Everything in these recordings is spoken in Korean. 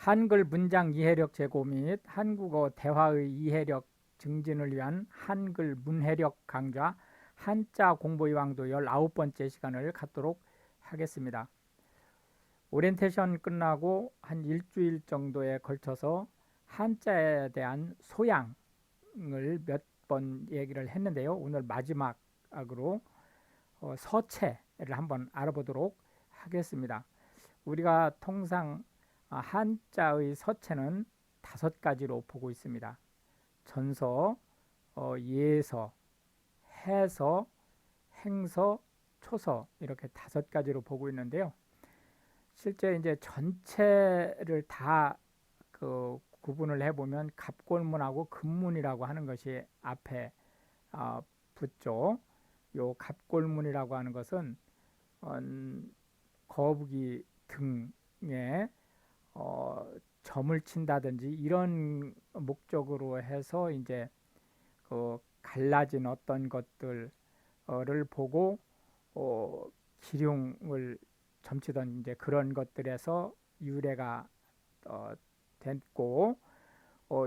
한글 문장 이해력 제고 및 한국어 대화의 이해력 증진을 위한 한글 문해력 강좌 한자 공부의 왕도 19번째 시간을 갖도록 하겠습니다. 오리엔테이션 끝나고 한 일주일 정도에 걸쳐서 한자에 대한 소양을 몇 번 얘기를 했는데요. 오늘 마지막으로 서체를 한번 알아보도록 하겠습니다. 우리가 통상 한자의 서체는 5가지로 보고 있습니다. 전서, 예서, 해서, 행서, 초서 이렇게 5가지로 보고 있는데요. 실제 이제 전체를 다 구분을 해보면 갑골문하고 금문이라고 하는 것이 앞에 붙죠. 요 갑골문이라고 하는 것은 거북이 등에 점을 친다든지 이런 목적으로 해서 이제 갈라진 어떤 것들을 보고 기륭을 점치던 이제 그런 것들에서 유래가 됐고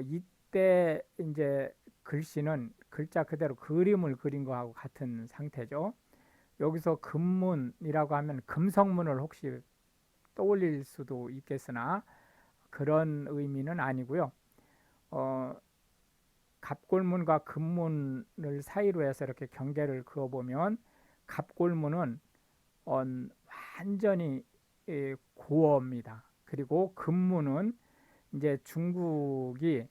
이때 이제 글씨는 글자 그대로 그림을 그린 거하고 같은 상태죠. 여기서 금문이라고 하면 금성문을 혹시 떠올릴 수도 있겠으나 그런 의미는 아니고요. 갑골문과 금문을 사이로 해서 이렇게 경계를 그어보면 갑골문은 완전히 고어입니다. 그리고 금문은 이제 중국이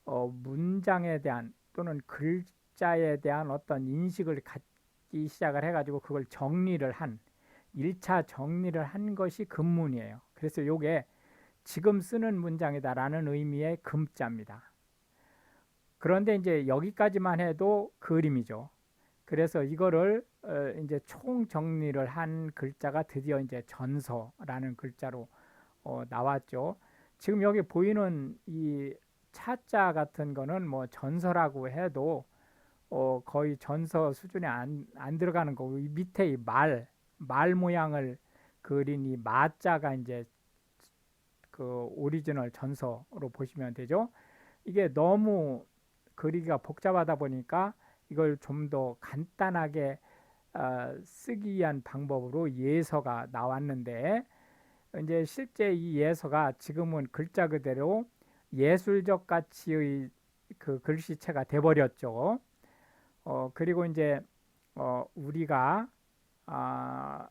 문장에 대한 또는 글자에 대한 어떤 인식을 갖기 시작을 해가지고 그걸 정리를 한 1차 정리를 한 것이 금문이에요. 그래서 이게 지금 쓰는 문장이다라는 의미의 금자입니다. 그런데 이제 여기까지만 해도 그림이죠. 그래서 이거를 이제 총 정리를 한 글자가 드디어 이제 전서라는 글자로 나왔죠. 지금 여기 보이는 이 차자 같은 거는 뭐 전서라고 해도 거의 전서 수준에 안 들어가는 거고 이 밑에 이 말 모양을 그린 이 마자가 이제 그 오리지널 전서로 보시면 되죠. 이게 너무 그리기가 복잡하다 보니까 이걸 좀 더 간단하게 쓰기 위한 방법으로 예서가 나왔는데 이제 실제 이 예서가 지금은 글자 그대로 예술적 가치의 그 글씨체가 돼버렸죠. 그리고 이제 우리가 아,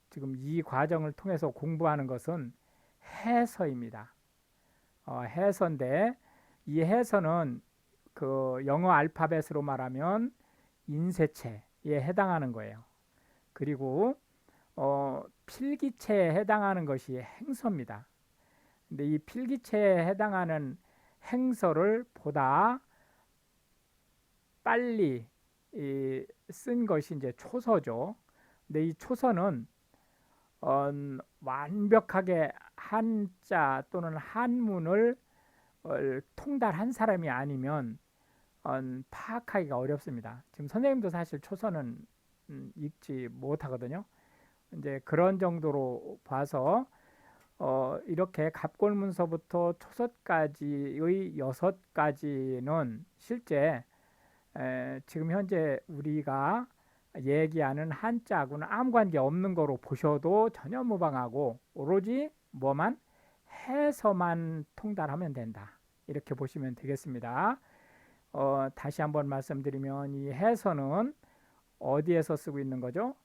지금 이 과정을 통해서 공부하는 것은 해서입니다. 해서인데 이 해서는 그 영어 알파벳으로 말하면 인쇄체에 해당하는 거예요. 그리고 필기체에 해당하는 것이 행서입니다. 근데 이 필기체에 해당하는 행서를 보다 빨리 쓴 것이 이제 초서죠. 근데 이 초서는 완벽하게 한자 또는 한문을 통달한 사람이 아니면 파악하기가 어렵습니다. 지금 선생님도 사실 초서는 읽지 못하거든요. 이제 그런 정도로 봐서 이렇게 갑골문서부터 초서까지의 6가지는 실제 지금 현재 우리가 얘기하는 한자하고는 아무 관계 없는 거로 보셔도 전혀 무방하고 오로지 뭐만 해서만 통달하면 된다. 이렇게 보시면 되겠습니다. 다시 한번 말씀드리면 이 해서는 어디에서 쓰고 있는 거죠?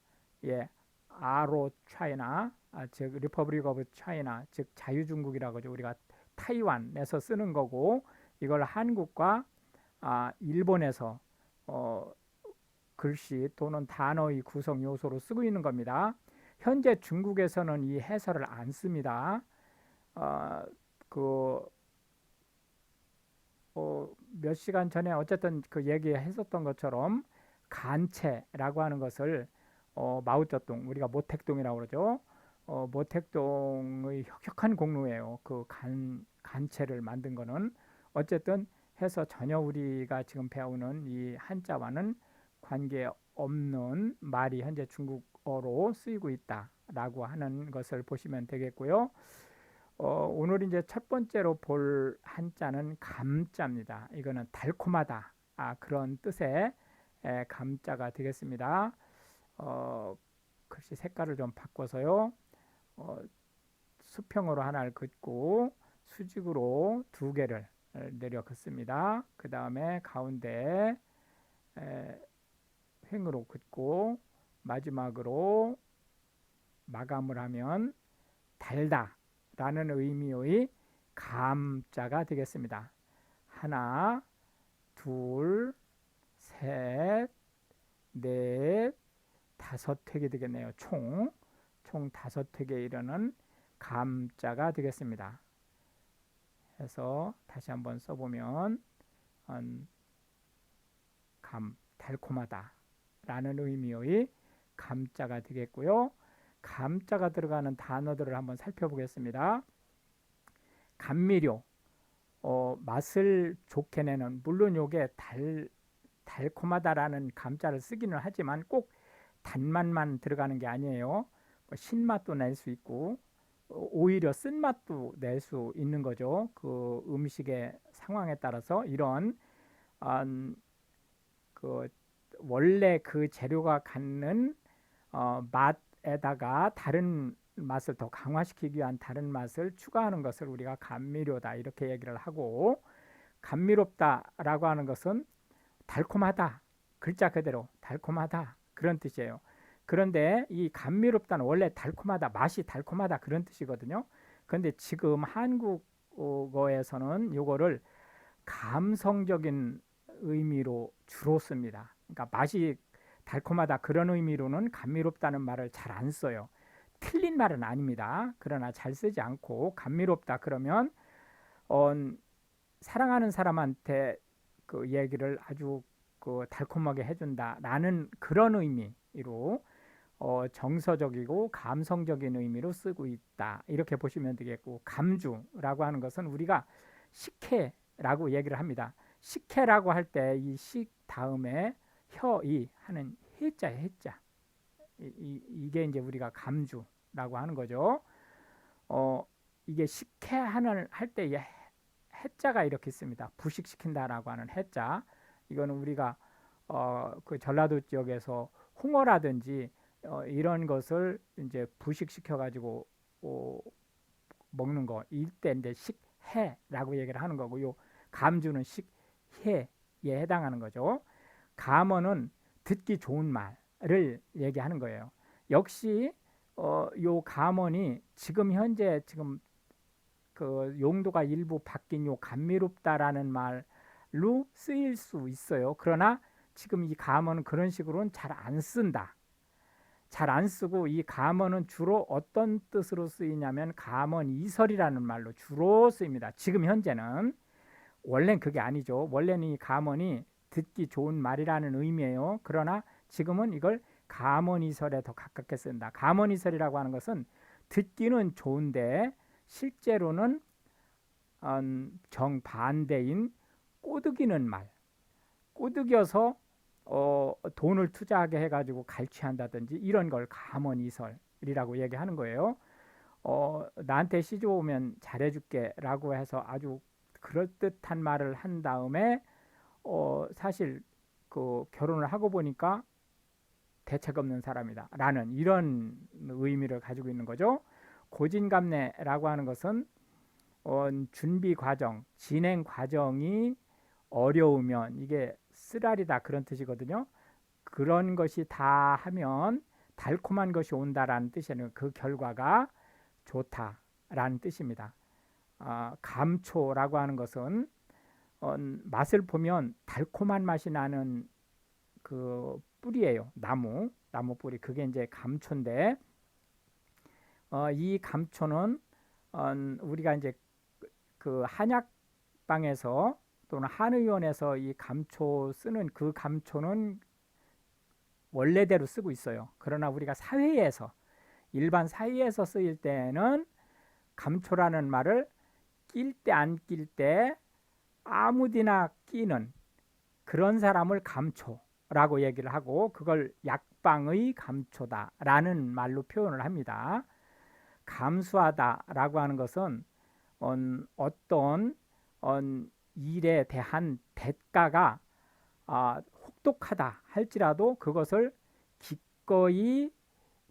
예, 아로 차이나, 즉 리퍼블릭 오브 차이나, 즉 자유중국이라고 하죠. 우리가 타이완에서 쓰는 거고 이걸 한국과 일본에서 글씨 또는 단어의 구성 요소로 쓰고 있는 겁니다. 현재 중국에서는 이 해설을 안 씁니다. 그 몇 시간 전에 어쨌든 그 얘기했었던 것처럼 간체라고 하는 것을 마오쩌둥 우리가 모택동이라고 그러죠. 모택동의 혁혁한 공로예요. 그 간체를 만든 거는 어쨌든 해서 전혀 우리가 지금 배우는 이 한자와는 관계 없는 말이 현재 중국어로 쓰이고 있다라고 하는 것을 보시면 되겠고요. 오늘 이제 첫 번째로 볼 한자는 감자입니다. 이거는 달콤하다. 그런 뜻의 감자가 되겠습니다. 글씨 색깔을 좀 바꿔서요. 어, 수평으로 하나를 긋고 수직으로 두 개를 내려 긋습니다. 그 다음에 가운데 횡으로 긋고 마지막으로 마감을 하면 달다 라는 의미의 감자가 되겠습니다. 하나, 둘, 셋, 넷, 다섯 획이 되겠네요. 총 5획에 이르는 감자가 되겠습니다. 해서 다시 한번 써보면 달콤하다 라는 의미의 감자가 되겠고요. 감자가 들어가는 단어들을 한번 살펴보겠습니다. 감미료, 맛을 좋게 내는, 물론 요게 달콤하다라는 감자를 쓰기는 하지만 꼭 단맛만 들어가는 게 아니에요. 신맛도 낼 수 있고 오히려 쓴맛도 낼 수 있는 거죠. 그 음식의 상황에 따라서 이런 그 원래 그 재료가 갖는 맛에다가 다른 맛을 더 강화시키기 위한 다른 맛을 추가하는 것을 우리가 감미료다 이렇게 얘기를 하고, 감미롭다라고 하는 것은 달콤하다, 글자 그대로 달콤하다 그런 뜻이에요. 그런데 이 감미롭다는 원래 달콤하다, 맛이 달콤하다 그런 뜻이거든요. 그런데 지금 한국어에서는 요거를 감성적인 의미로 주로 씁니다. 그러니까 맛이 달콤하다 그런 의미로는 감미롭다는 말을 잘 안 써요. 틀린 말은 아닙니다. 그러나 잘 쓰지 않고 감미롭다 그러면 사랑하는 사람한테 그 얘기를 아주 그 달콤하게 해준다라는 그런 의미로 정서적이고 감성적인 의미로 쓰고 있다 이렇게 보시면 되겠고, 감주라고 하는 것은 우리가 식혜라고 얘기를 합니다. 식혜라고 할 때 이 식 다음에 혀이 하는 해자예요. 해자. 이게 이제 우리가 감주라고 하는 거죠. 이게 식혜 하는 할 때 해자가 이렇게 있습니다. 부식시킨다라고 하는 해자. 이거는 우리가 그 전라도 지역에서 홍어라든지 이런 것을 이제 부식시켜 가지고 먹는 거 이때 이제 식혜라고 얘기를 하는 거고, 요 감주는 식혜에 해당하는 거죠. 감어는 듣기 좋은 말을 얘기하는 거예요. 역시 요 감언이 지금 현재 지금 그 용도가 일부 바뀐 요 감미롭다라는 말로 쓰일 수 있어요. 그러나 지금 이 감언은 그런 식으로는 잘 안 쓴다. 잘 안 쓰고, 이 감언은 주로 어떤 뜻으로 쓰이냐면 감언이설이라는 말로 주로 쓰입니다. 지금 현재는. 원래는 그게 아니죠. 원래는 이 감언이 듣기 좋은 말이라는 의미예요. 그러나 지금은 이걸 감언이설에 더 가깝게 쓴다. 감언이설이라고 하는 것은 듣기는 좋은데 실제로는 정반대인 꼬드기는 말, 꼬드겨서 돈을 투자하게 해가지고 갈취한다든지 이런 걸 감언이설이라고 얘기하는 거예요. 나한테 시집 오면 잘해줄게 라고 해서 아주 그럴듯한 말을 한 다음에 사실 그 결혼을 하고 보니까 대책 없는 사람이다 라는 이런 의미를 가지고 있는 거죠. 고진감래라고 하는 것은 준비 과정, 진행 과정이 어려우면 이게 쓰라리다 그런 뜻이거든요. 그런 것이 다 하면 달콤한 것이 온다라는 뜻이에요. 그 결과가 좋다라는 뜻입니다. 감초라고 하는 것은 맛을 보면 달콤한 맛이 나는 그 뿌리예요. 나무 뿌리. 그게 이제 감초인데, 이 감초는 우리가 이제 그 한약방에서 또는 한의원에서 이 감초 쓰는 그 감초는 원래대로 쓰고 있어요. 그러나 우리가 사회에서, 일반 사회에서 쓰일 때는 감초라는 말을 낄 때 안 낄 때 아무데나 끼는 그런 사람을 감초라고 얘기를 하고, 그걸 약방의 감초다라는 말로 표현을 합니다. 감수하다라고 하는 것은 어떤 일에 대한 대가가 혹독하다 할지라도 그것을 기꺼이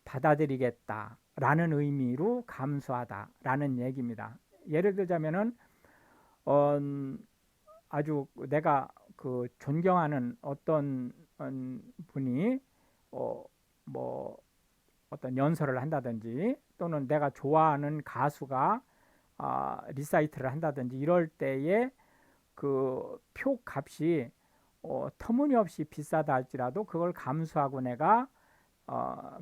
받아들이겠다라는 의미로 감수하다라는 얘기입니다. 예를 들자면은 어, 아주 내가 그 존경하는 어떤 분이 어, 뭐 어떤 연설을 한다든지 또는 내가 좋아하는 가수가 리사이트를 한다든지 이럴 때에 그 표 값이 터무니없이 비싸다 할지라도 그걸 감수하고 내가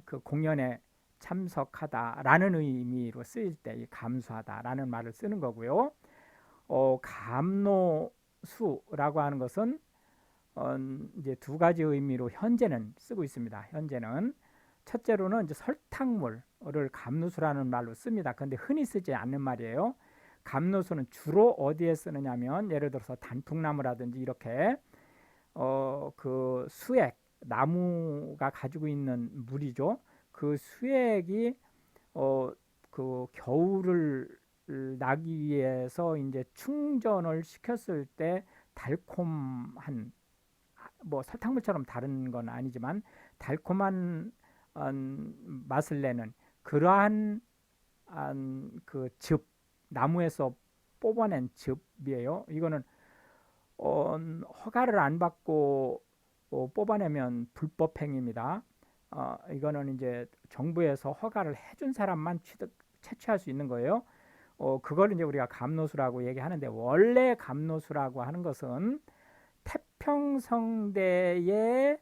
그 공연에 참석하다라는 의미로 쓰일 때 이 감수하다라는 말을 쓰는 거고요. 감노수라고 하는 것은 이제 두 가지 의미로 현재는 쓰고 있습니다. 현재는 첫째로는 이제 설탕물을 감누수라는 말로 씁니다. 그런데 흔히 쓰지 않는 말이에요. 감누수는 주로 어디에 쓰느냐면 예를 들어서 단풍나무라든지 이렇게 그 수액 나무가 가지고 있는 물이죠. 그 수액이 그 겨울을 나기 위해서 이제 충전을 시켰을 때 달콤한 뭐 설탕물처럼 다른 건 아니지만 달콤한 맛을 내는 그러한 그 즙, 나무에서 뽑아낸 즙이에요. 이거는 허가를 안 받고 뽑아내면 불법행위입니다. 이거는 이제 정부에서 허가를 해준 사람만 채취할 수 있는 거예요. 그걸 이제 우리가 감노수라고 얘기하는데 원래 감노수라고 하는 것은 태평성대에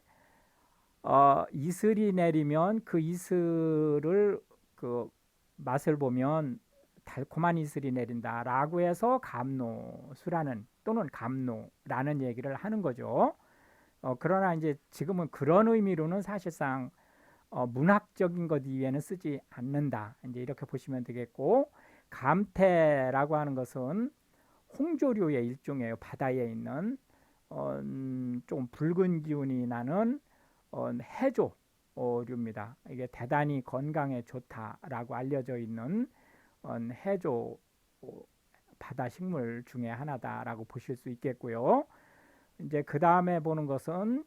이슬이 내리면 그 이슬을 그 맛을 보면 달콤한 이슬이 내린다라고 해서 감노수라는 또는 감노라는 얘기를 하는 거죠. 그러나 이제 지금은 그런 의미로는 사실상 문학적인 것 이외에는 쓰지 않는다. 이제 이렇게 보시면 되겠고 감태라고 하는 것은 홍조류의 일종이에요. 바다에 있는 좀 붉은 기운이 나는 해조류입니다. 이게 대단히 건강에 좋다라고 알려져 있는 해조 바다 식물 중에 하나다라고 보실 수 있겠고요. 이제 그 다음에 보는 것은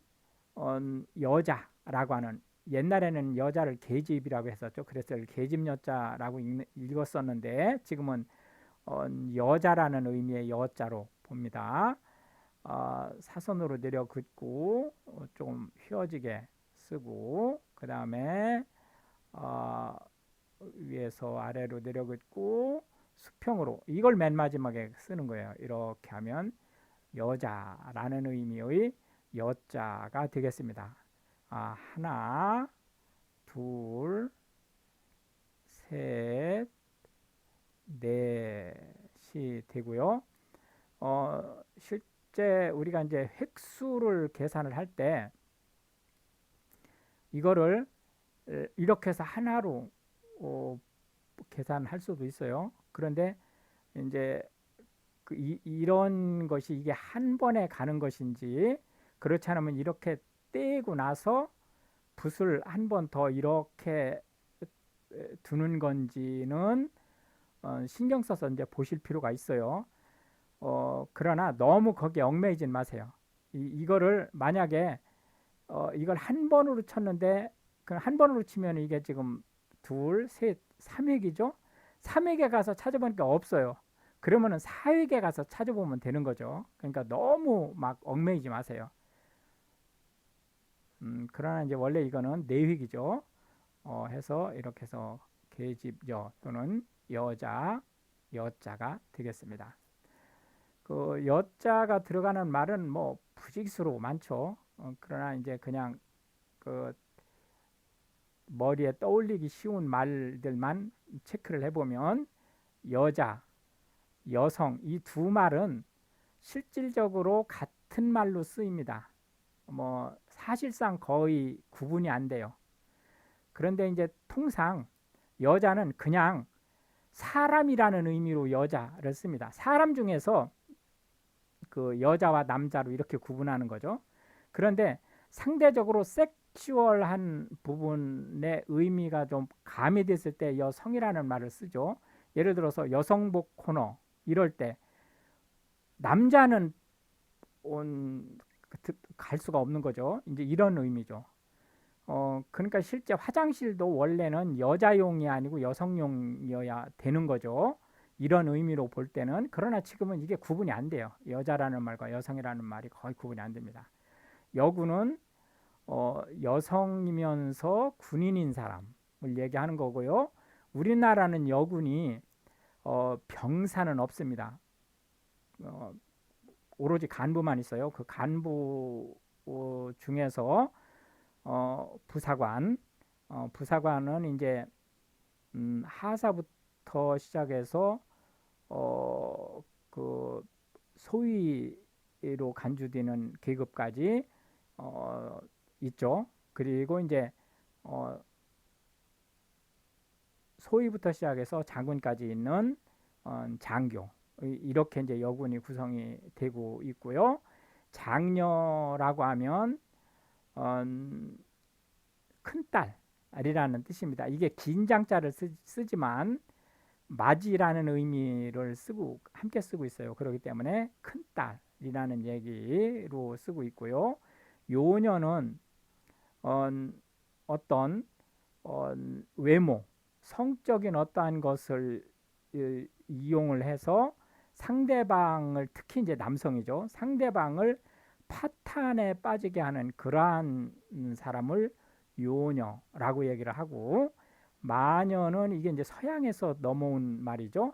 여자라고 하는 옛날에는 여자를 계집이라고 했었죠. 그래서 계집 여자라고 읽었었는데 지금은 여자라는 의미의 여자로 봅니다. 사선으로 내려 긋고 좀 휘어지게 쓰고 그 다음에 위에서 아래로 내려 긋고 수평으로 이걸 맨 마지막에 쓰는 거예요. 이렇게 하면 여자라는 의미의 여자가 되겠습니다. 하나, 둘, 셋, 넷이 되고요. 실제 우리가 이제 획수를 계산을 할 때 이거를 이렇게 해서 하나로 계산할 수도 있어요. 그런데 이제 이런 것이 이게 한 번에 가는 것인지 그렇지 않으면 이렇게 떼고 나서 붓을 한 번 더 이렇게 두는 건지는 신경 써서 이제 보실 필요가 있어요. 그러나 너무 거기에 얽매이진 마세요. 이거를 만약에 이걸 한 번으로 쳤는데 그 한 번으로 치면 이게 지금 둘, 셋, 3획이죠. 3획에 가서 찾아보니까 없어요. 그러면은 4획에 가서 찾아보면 되는 거죠. 그러니까 너무 막 얽매이지 마세요. 그러나 이제 원래 이거는 내획이죠. 해서 이렇게 해서 계집여 또는 여자, 여자가 되겠습니다. 그 여자가 들어가는 말은 뭐 부직수로 많죠. 그러나 이제 그냥 그 머리에 떠올리기 쉬운 말들만 체크를 해보면 여자, 여성 이 두 말은 실질적으로 같은 말로 쓰입니다. 뭐 사실상 거의 구분이 안 돼요. 그런데 이제 통상 여자는 그냥 사람이라는 의미로 여자를 씁니다. 사람 중에서 그 여자와 남자로 이렇게 구분하는 거죠. 그런데 상대적으로 섹슈얼한 부분의 의미가 좀 가미됐을 때 여성이라는 말을 쓰죠. 예를 들어서 여성복 코너 이럴 때 남자는 갈 수가 없는 거죠. 이제 이런 의미죠. 그러니까 실제 화장실도 원래는 여자용이 아니고 여성용이어야 되는 거죠. 이런 의미로 볼 때는. 그러나 지금은 이게 구분이 안 돼요. 여자라는 말과 여성이라는 말이 거의 구분이 안 됩니다. 여군은 여성이면서 군인인 사람을 얘기하는 거고요. 우리나라는 여군이 병사는 없습니다. 어, 오로지 간부만 있어요. 그 간부 중에서 부사관, 부사관은 이제 하사부터 시작해서 그 소위로 간주되는 계급까지 있죠. 그리고 이제 어, 소위부터 시작해서 장군까지 있는 장교, 이렇게 이제 여군이 구성이 되고 있고요. 장녀라고 하면 큰딸이라는 뜻입니다. 이게 긴 장자를 쓰지만 맞이라는 의미를 쓰고 함께 쓰고 있어요. 그렇기 때문에 큰딸이라는 얘기로 쓰고 있고요. 요녀는 어떤 외모, 성적인 어떠한 것을 이용을 해서 상대방을, 특히 이제 남성이죠. 상대방을 파탄에 빠지게 하는 그러한 사람을 요녀라고 얘기를 하고, 마녀는 이게 이제 서양에서 넘어온 말이죠.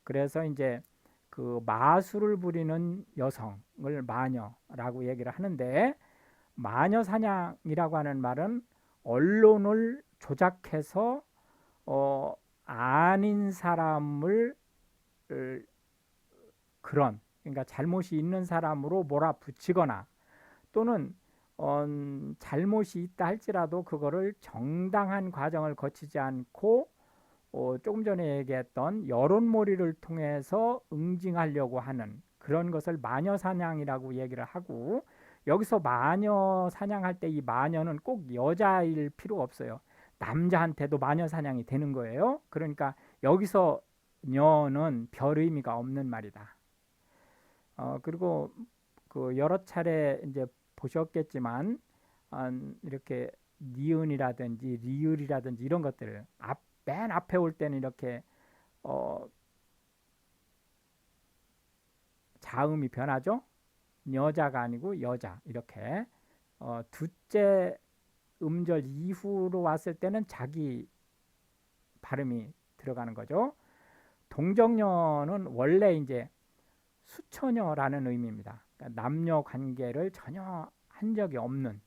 그래서 이제 그 마술을 부리는 여성을 마녀라고 얘기를 하는데, 마녀 사냥이라고 하는 말은 언론을 조작해서 아닌 사람을 그런, 그러니까 잘못이 있는 사람으로 몰아붙이거나, 또는 잘못이 있다 할지라도 그거를 정당한 과정을 거치지 않고 조금 전에 얘기했던 여론몰이를 통해서 응징하려고 하는 그런 것을 마녀 사냥이라고 얘기를 하고, 여기서 마녀 사냥할 때 이 마녀는 꼭 여자일 필요가 없어요. 남자한테도 마녀 사냥이 되는 거예요. 그러니까 여기서 녀는 별 의미가 없는 말이다. 그리고 그 여러 차례 이제 보셨겠지만 이렇게 니은이라든지 리을이라든지 이런 것들을 맨 앞에 올 때는 이렇게 어, 자음이 변하죠. 여자가 아니고 여자, 이렇게 두째 음절 이후로 왔을 때는 자기 발음이 들어가는 거죠. 동정녀는 원래 이제 수처녀라는 의미입니다. 그러니까 남녀 관계를 전혀 한 적이 없는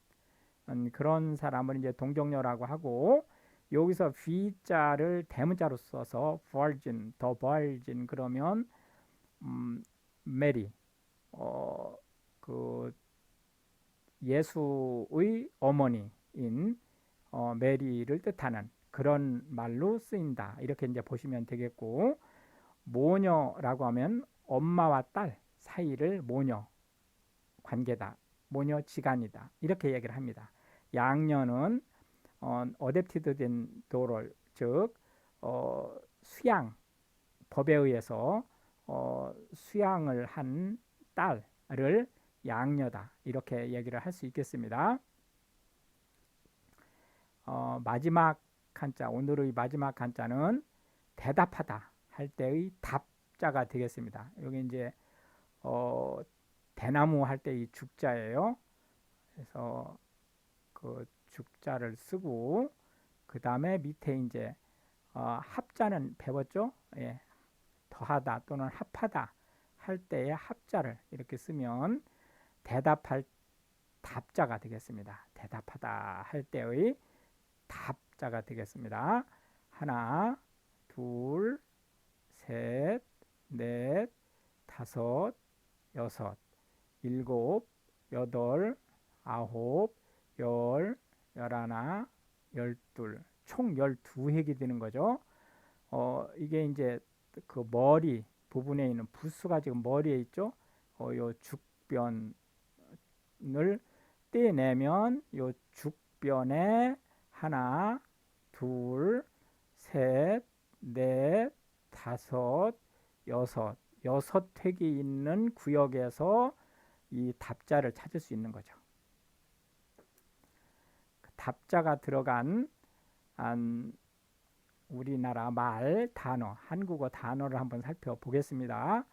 그런 사람을 이제 동정녀라고 하고, 여기서 V자를 대문자로 써서 virgin, the virgin 그러면 메리, 그 예수의 어머니인 메리를 뜻하는 그런 말로 쓰인다. 이렇게 이제 보시면 되겠고, 모녀라고 하면 엄마와 딸 사이를 모녀 관계다, 모녀 지간이다, 이렇게 얘기를 합니다. 양녀는 어댑티드 된 도를, 즉 수양, 법에 의해서 수양을 한 딸을 양녀다, 이렇게 얘기를 할 수 있겠습니다. 마지막 한자, 오늘의 마지막 한자는 대답하다 할 때의 답자가 되겠습니다. 여기 이제 대나무 할 때 이 죽자예요. 그래서 그 죽자를 쓰고, 그 다음에 밑에 이제 합자는 배웠죠? 예, 더하다 또는 합하다 할 때의 합자를 이렇게 쓰면 대답할 답자가 되겠습니다. 대답하다 할 때의 답자가 되겠습니다. 하나, 둘, 셋, 넷, 다섯, 여섯, 일곱, 여덟, 아홉, 열, 열하나, 열둘, 총 12획이 되는 거죠. 이게 이제 그 머리 부분에 있는 부수가 지금 머리에 있죠. 요 죽변을 떼내면 요 죽변에 하나, 둘, 셋, 넷, 다섯, 여섯, 획이 있는 구역에서 이 답자를 찾을 수 있는 거죠. 답자가 들어간 우리나라 말 단어, 한국어 단어를 한번 살펴보겠습니다.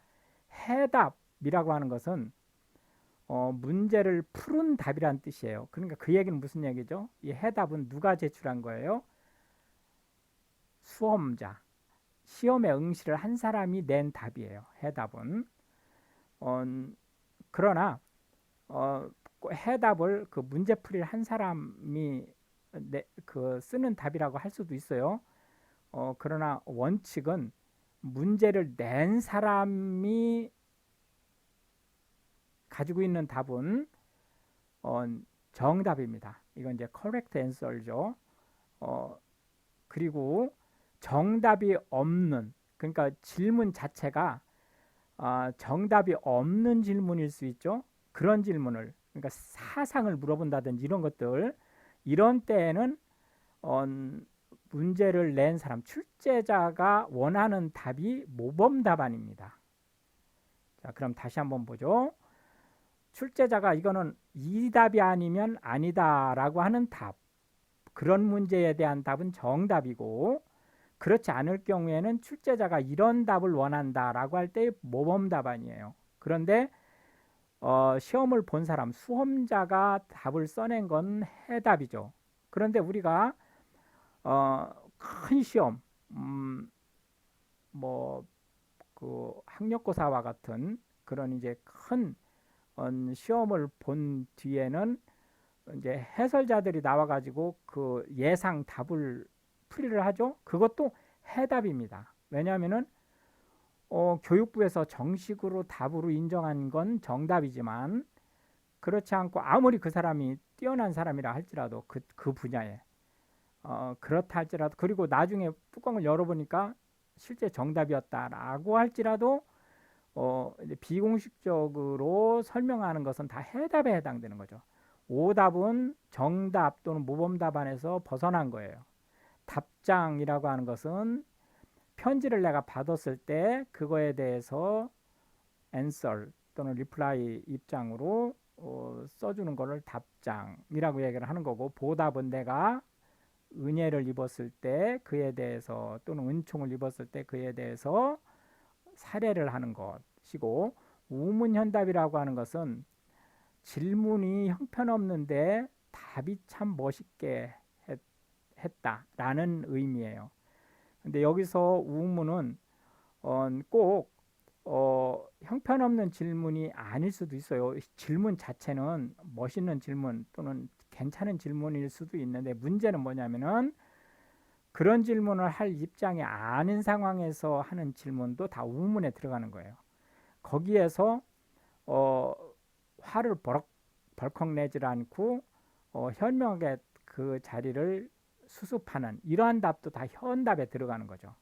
해답이라고 하는 것은 문제를 푸른 답이란 뜻이에요. 그러니까 그 얘기는 무슨 얘기죠? 이 해답은 누가 제출한 거예요? 수험자, 시험에 응시를 한 사람이 낸 답이에요. 해답은. 어, 그러나 해답을 그 문제풀이를 한 사람이 그 쓰는 답이라고 할 수도 있어요. 그러나 원칙은 문제를 낸 사람이 가지고 있는 답은 어, 정답입니다. 이건 이제 correct answer죠. 그리고 정답이 없는, 그러니까 질문 자체가 정답이 없는 질문일 수 있죠. 그런 질문을, 그러니까 사상을 물어본다든지 이런 것들, 이런 때에는 어, 문제를 낸 사람, 출제자가 원하는 답이 모범 답안입니다. 자, 그럼 다시 한번 보죠. 출제자가 이거는 이 답이 아니면 아니다라고 하는 답, 그런 문제에 대한 답은 정답이고, 그렇지 않을 경우에는 출제자가 이런 답을 원한다라고 할 때 모범 답안이에요. 그런데 시험을 본 사람, 수험자가 답을 써낸 건 해답이죠. 그런데 우리가 큰 시험, 뭐 그 학력고사와 같은 그런 이제 큰 시험을 본 뒤에는 이제 해설자들이 나와가지고 그 예상 답을 풀이를 하죠. 그것도 해답입니다. 왜냐하면은 교육부에서 정식으로 답으로 인정한 건 정답이지만, 그렇지 않고 아무리 그 사람이 뛰어난 사람이라 할지라도 그 분야에 그렇다 할지라도, 그리고 나중에 뚜껑을 열어보니까 실제 정답이었다라고 할지라도 이제 비공식적으로 설명하는 것은 다 해답에 해당되는 거죠. 오답은 정답 또는 모범 답안에서 벗어난 거예요. 답장이라고 하는 것은 편지를 내가 받았을 때 그거에 대해서 answer 또는 reply 입장으로 써주는 거를 답장이라고 얘기를 하는 거고, 보답은 내가 은혜를 입었을 때 그에 대해서 또는 은총을 입었을 때 그에 대해서 사례를 하는 것이고, 우문현답이라고 하는 것은 질문이 형편없는데 답이 참 멋있게 했다라는 의미예요. 근데 여기서 우문은 꼭 형편없는 질문이 아닐 수도 있어요. 질문 자체는 멋있는 질문 또는 괜찮은 질문일 수도 있는데, 문제는 뭐냐면은 그런 질문을 할 입장이 아닌 상황에서 하는 질문도 다 우문에 들어가는 거예요. 거기에서 어, 화를 벌컥 내질 않고 현명하게 그 자리를 수습하는 이러한 답도 다 현답에 들어가는 거죠.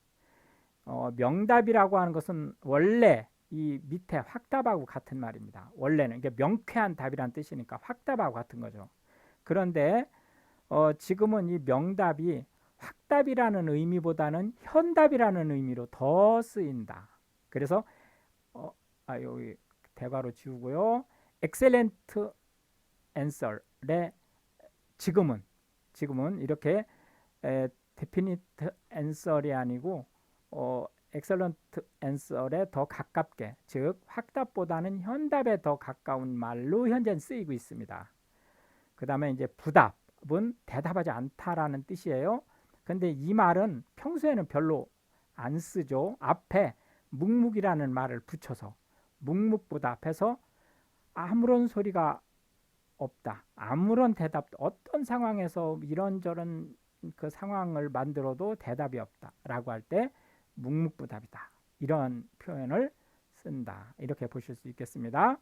명답이라고 하는 것은 원래 이 밑에 확답하고 같은 말입니다. 원래는 이게 명쾌한 답이란 뜻이니까 확답하고 같은 거죠. 그런데 지금은 이 명답이 확답이라는 의미보다는 현답이라는 의미로 더 쓰인다. 그래서 여기 대괄호 지우고요. excellent answer의 지금은 이렇게 definite answer이 아니고 excellent answer에 더 가깝게, 즉 확답보다는 현답에 더 가까운 말로 현재 쓰이고 있습니다. 그 다음에 이제 부답은 대답하지 않다라는 뜻이에요. 근데 이 말은 평소에는 별로 안 쓰죠. 앞에 묵묵이라는 말을 붙여서 묵묵부답해서 아무런 소리가 없다, 아무런 대답도, 어떤 상황에서 이런저런 그 상황을 만들어도 대답이 없다라고 할 때 묵묵부답이다, 이런 표현을 쓴다, 이렇게 보실 수 있겠습니다.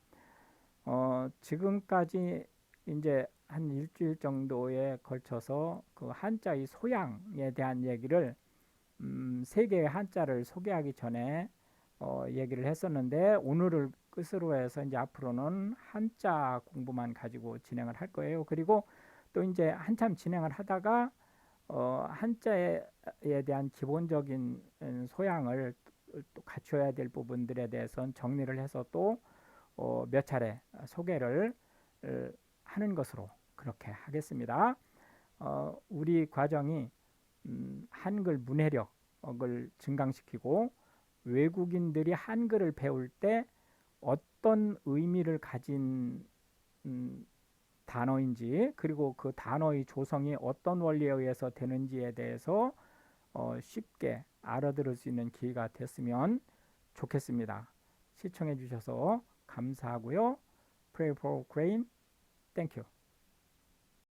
지금까지 이제 한 일주일 정도에 걸쳐서 그 한자의 소양에 대한 얘기를 세 개의 한자를 소개하기 전에 얘기를 했었는데, 오늘을 끝으로 해서 이제 앞으로는 한자 공부만 가지고 진행을 할 거예요. 그리고 또 이제 한참 진행을 하다가 한자에 대한 기본적인 소양을 또 갖춰야 될 부분들에 대해서는 정리를 해서 또 몇 차례 소개를 하는 것으로 그렇게 하겠습니다. 우리 과정이 한글 문해력을 증강시키고 외국인들이 한글을 배울 때 어떤 의미를 가진 단어인지, 그리고 그 단어의 조성이 어떤 원리에 의해서 되는지에 대해서 쉽게 알아들을 수 있는 기회가 됐으면 좋겠습니다. 시청해 주셔서 감사하고요. Pray for Ukraine. Thank you.